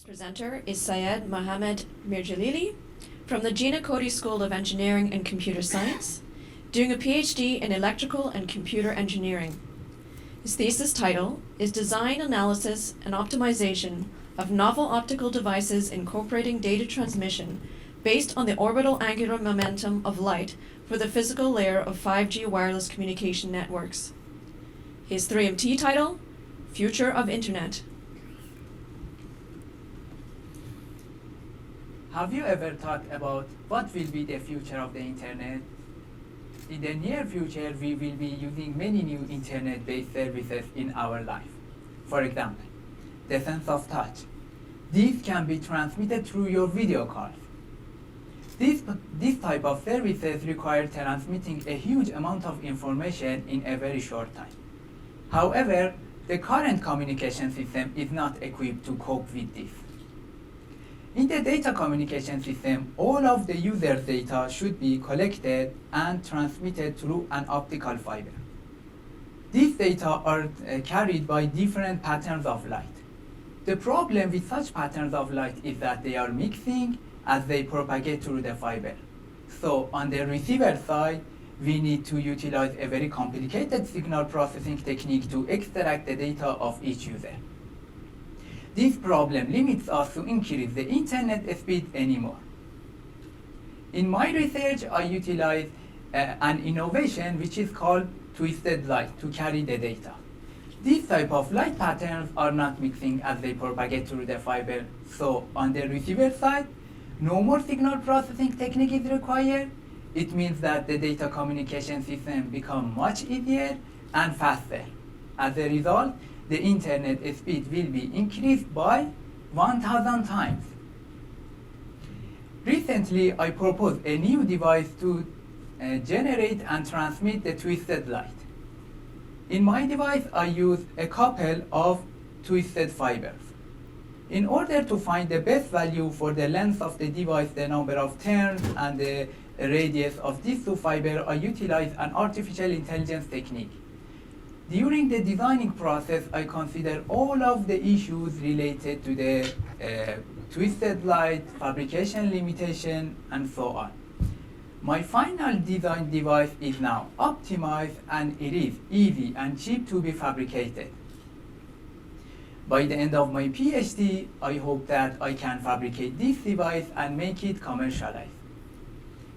Presenter is Syed Mohammed Mirjalili from the Gina Coady School of Engineering and Computer Science, doing a PhD in Electrical and Computer Engineering. His thesis title is Design, Analysis, and Optimization of Novel Optical Devices Incorporating Data Transmission based on the orbital angular momentum of light for the physical layer of 5G wireless communication networks. His 3MT title, Future of Internet. Have you ever thought about what will be the future of the internet? In the near future, we will be using many new internet-based services in our life. For example, the sense of touch. These can be transmitted through your video calls. This type of services require transmitting a huge amount of information in a very short time. However, the current communication system is not equipped to cope with this. In the data communication system, all of the user's data should be collected and transmitted through an optical fiber. These data are carried by different patterns of light. The problem with such patterns of light is that they are mixing as they propagate through the fiber. So on the receiver side, we need to utilize a very complicated signal processing technique to extract the data of each user. This problem limits us to increase the internet speed anymore. In my research, I utilize an innovation which is called twisted light to carry the data. These type of light patterns are not mixing as they propagate through the fiber. So on the receiver side, no more signal processing technique is required. It means that the data communication system becomes much easier and faster. As a result, the internet speed will be increased by 1,000 times. Recently, I proposed a new device to generate and transmit the twisted light. In my device, I use a couple of twisted fibers. In order to find the best value for the length of the device, the number of turns, and the radius of these two fibers, I utilize an artificial intelligence technique. During the designing process, I consider all of the issues related to the twisted light, fabrication limitation, and so on. My final design device is now optimized, and it is easy and cheap to be fabricated. By the end of my PhD, I hope that I can fabricate this device and make it commercialized.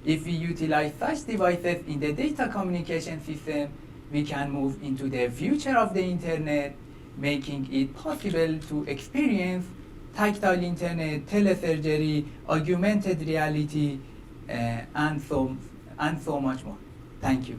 If we utilize such devices in the data communication system, we can move into the future of the internet, making it possible to experience tactile internet, telesurgery, augmented reality, and so much more. Thank you.